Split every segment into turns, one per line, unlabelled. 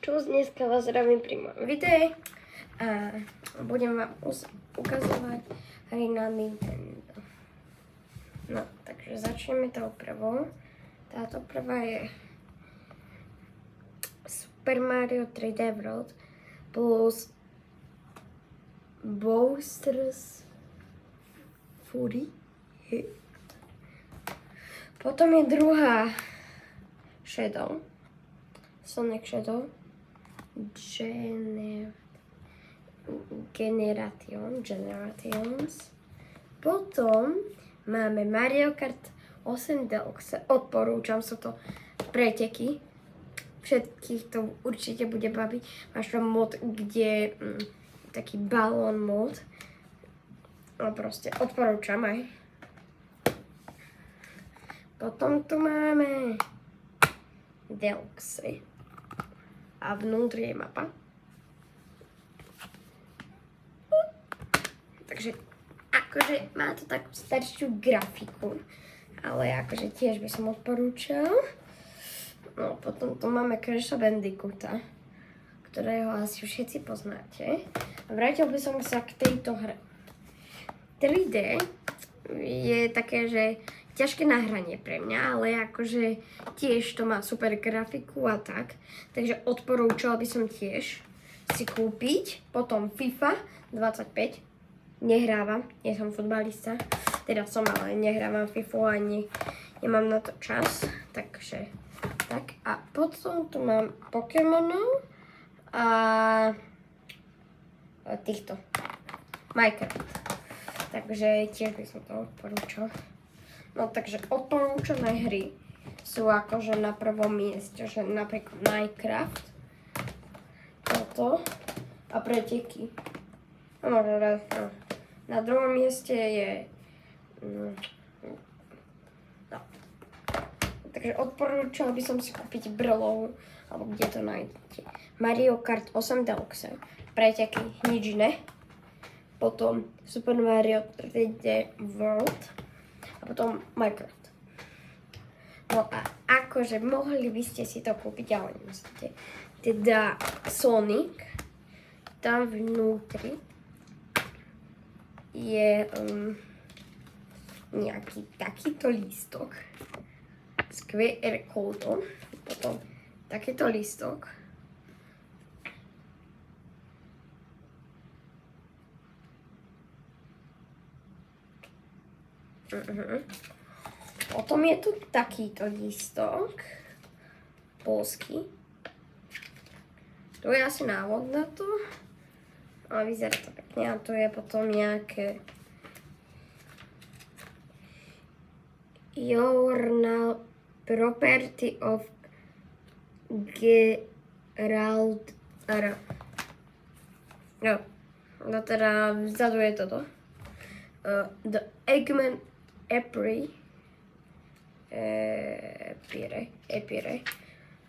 Čus, dneska vás zdravím pri mojom videu a budem vám ukazovať hry na Nintendo. No, takže začneme tou prvou. Táto prvá je Super Mario 3D World plus Bowser's Fury. Potom je druhá Shadow, Sonic Shadow Generations. Potom máme Mario Kart 8 Deluxe. Odporúčam, sú to preteky. Všetkých to určite bude baviť. Máš tam mod, kde taký balón mod. No proste odporúčam aj. Potom tu máme Deluxe. A vnútri je mapa. Takže akože má to takú staršiu grafiku, ale akože tiež by som odporúčal. No potom tu máme Crash Bandicoota, ktorého asi všetci poznáte. A vrátil by som sa k tejto hre. 3D je také, že ťažké nahranie pre mňa, ale akože tiež to má super grafiku a tak. Takže odporúčal by som tiež si kúpiť. Potom FIFA 25. Nehrávam, nie som futbalista. Teda som, ale nehrávam FIFU ani nemám na to čas. Takže tak. A potom tu mám Pokémonov a týchto Minecraft. Takže tiež by som to odporúčal. No takže odporúčané hry sú akože na prvom mieste, že napríklad Minecraft, toto a preteky. No, na druhom mieste je no. Takže odporúčal by som si kúpiť brlov, alebo kde to nájdete. Mario Kart 8 Deluxe, preteky, nič iné. Potom Super Mario 3D World. A potom Minecraft. No a akože mohli by ste si to kúpiť, ale nemusíte. Teda Sonic, tam vnútri je nejaký takýto lístok s QR kódom. Potom takýto lístok. Potom je tu takýto lístok polský. Tu je asi návod na to, ale vyzerá to pekne. A tu je potom nejaké Journal Property of Gerald. No teda vzadu je toto. The Eggman Epire.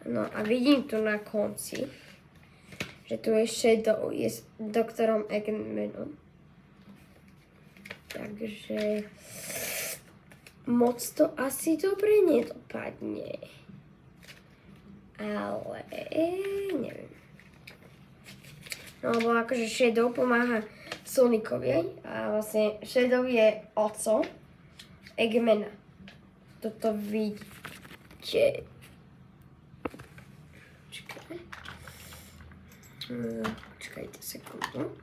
No a vidím tu na konci, že tu je Shadow, je s doktorom Eggmanom. Takže moc to asi dobre nedopadne. Ale neviem. No lebo akože Shadow pomáha Sonicovi a vlastne Shadow je oco Eggmana. Toto vidíte. Čakajte sekundu.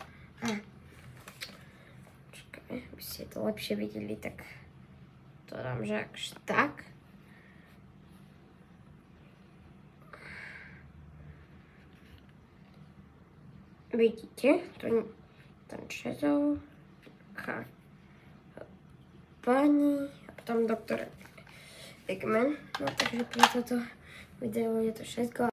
Čakaj, aby ste to lepšie videli, tak to dám, že akž tak. Vidíte, ten Shadow, pani a potom doktor Eggman. No takže pre toto video je to všetko.